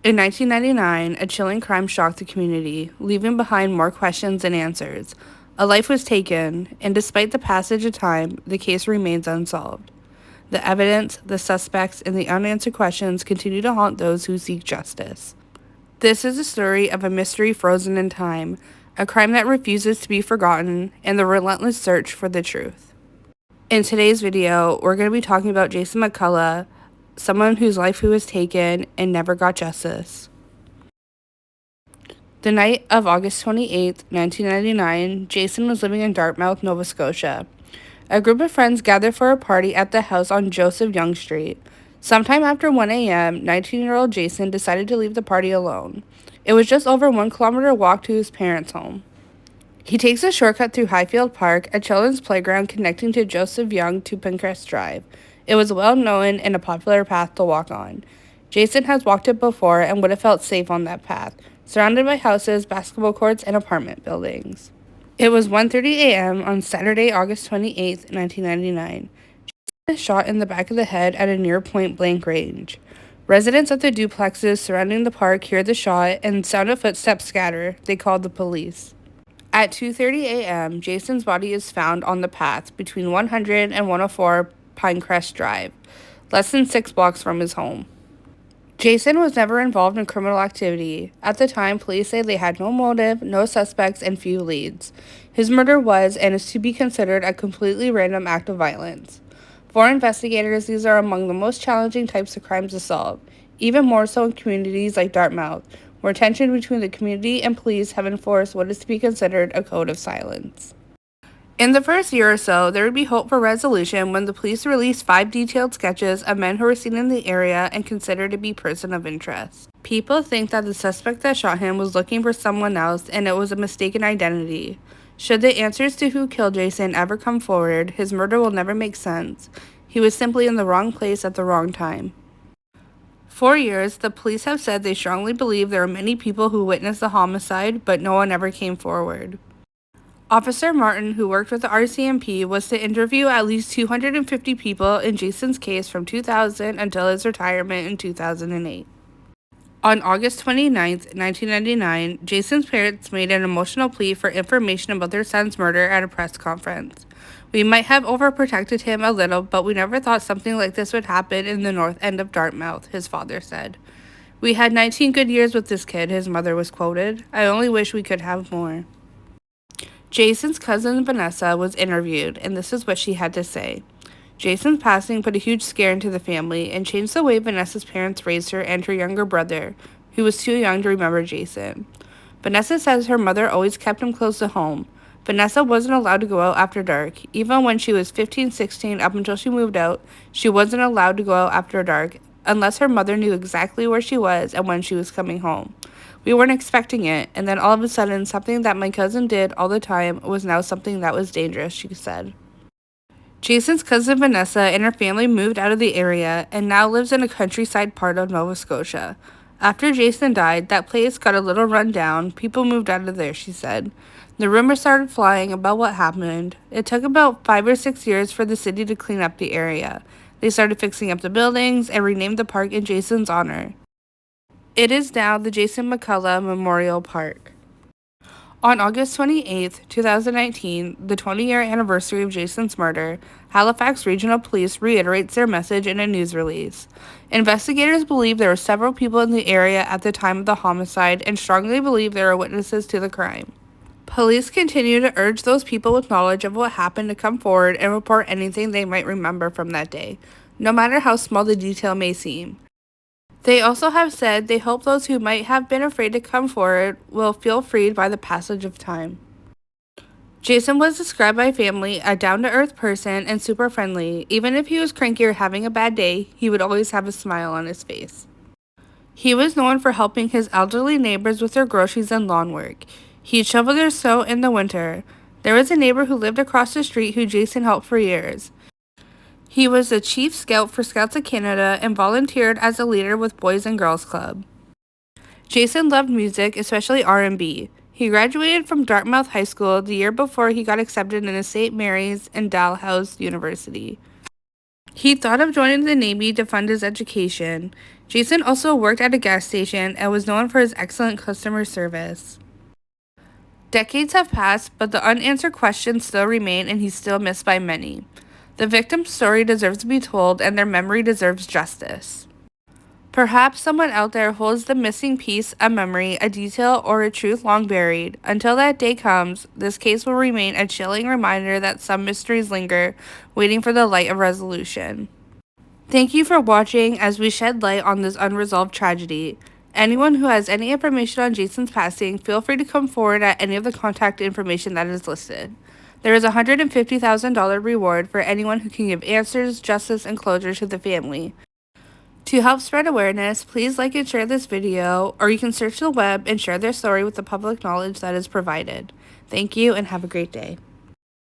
In 1999, a chilling crime shocked the community, leaving behind more questions than answers. A life was taken, and despite the passage of time, the case remains unsolved. The evidence, the suspects, and the unanswered questions continue to haunt those who seek justice. This is a story of a mystery frozen in time, a crime that refuses to be forgotten, and the relentless search for the truth. In today's video, we're going to be talking about Jason MacCullough, someone whose life was taken and never got justice. The night of August 28, 1999, Jason was living in Dartmouth, Nova Scotia. A group of friends gathered for a party at the house on Joseph Young Street. Sometime after 1 a.m., 19-year-old Jason decided to leave the party alone. It was just over 1 kilometer walk to his parents' home. He takes a shortcut through Highfield Park, a children's playground connecting to Joseph Young to Pinecrest Drive. It was well known and a popular path to walk on. Jason has walked it before and would have felt safe on that path, surrounded by houses, basketball courts, and apartment buildings. It was 1:30 a.m. on Saturday, August 28, 1999. Jason was shot in the back of the head at a near point-blank range. Residents of the duplexes surrounding the park heard the shot and sound of footsteps scatter. They called the police. At 2:30 a.m., Jason's body is found on the path between 100 and 104 Pinecrest Drive, less than 6 blocks from his home. Jason was never involved in criminal activity. At the time, police say they had no motive, no suspects, and few leads. His murder was and is to be considered a completely random act of violence. For investigators, these are among the most challenging types of crimes to solve, even more so in communities like Dartmouth, where tension between the community and police have enforced what is to be considered a code of silence. In the first year or so, there would be hope for resolution when the police released 5 detailed sketches of men who were seen in the area and considered to be person of interest. People think that the suspect that shot him was looking for someone else and it was a mistaken identity. Should the answers to who killed Jason ever come forward, his murder will never make sense. He was simply in the wrong place at the wrong time. For years, the police have said they strongly believe there are many people who witnessed the homicide, but no one ever came forward. Officer Martin, who worked with the RCMP, was to interview at least 250 people in Jason's case from 2000 until his retirement in 2008. On August 29, 1999, Jason's parents made an emotional plea for information about their son's murder at a press conference. "We might have overprotected him a little, but we never thought something like this would happen in the north end of Dartmouth," his father said. "We had 19 good years with this kid," his mother was quoted. "I only wish we could have more." Jason's cousin Vanessa was interviewed, and this is what she had to say. Jason's passing put a huge scare into the family and changed the way Vanessa's parents raised her and her younger brother, who was too young to remember Jason. Vanessa says her mother always kept him close to home. Vanessa wasn't allowed to go out after dark. Even when she was 15, 16, up until she moved out, she wasn't allowed to go out after dark unless her mother knew exactly where she was and when she was coming home. "We weren't expecting it, and then all of a sudden, something that my cousin did all the time was now something that was dangerous," she said. Jason's cousin Vanessa and her family moved out of the area and now lives in a countryside part of Nova Scotia. After Jason died, that place got a little run down. People moved out of there, she said. The rumors started flying about what happened. It took about 5 or 6 years for the city to clean up the area. They started fixing up the buildings and renamed the park in Jason's honor. It is now the Jason MacCullough Memorial Park. On August 28, 2019, the 20-year anniversary of Jason's murder, Halifax Regional Police reiterates their message in a news release. Investigators believe there were several people in the area at the time of the homicide and strongly believe there are witnesses to the crime. Police continue to urge those people with knowledge of what happened to come forward and report anything they might remember from that day, no matter how small the detail may seem. They also have said they hope those who might have been afraid to come forward will feel freed by the passage of time. Jason was described by family a down-to-earth person and super friendly. Even if he was cranky or having a bad day, he would always have a smile on his face. He was known for helping his elderly neighbors with their groceries and lawn work. He'd shovel their snow in the winter. There was a neighbor who lived across the street who Jason helped for years. He was the chief scout for Scouts of Canada and volunteered as a leader with Boys and Girls Club. Jason loved music, especially R&B. He graduated from Dartmouth High School the year before he got accepted into St. Mary's and Dalhousie University. He thought of joining the Navy to fund his education. Jason also worked at a gas station and was known for his excellent customer service. Decades have passed, but the unanswered questions still remain, and he's still missed by many. The victim's story deserves to be told, and their memory deserves justice. Perhaps someone out there holds the missing piece, a memory, a detail, or a truth long buried. Until that day comes, this case will remain a chilling reminder that some mysteries linger, waiting for the light of resolution. Thank you for watching as we shed light on this unresolved tragedy. Anyone who has any information on Jason's passing, feel free to come forward at any of the contact information that is listed. There is a $150,000 reward for anyone who can give answers, justice, and closure to the family. To help spread awareness, please like and share this video, or you can search the web and share their story with the public knowledge that is provided. Thank you and have a great day.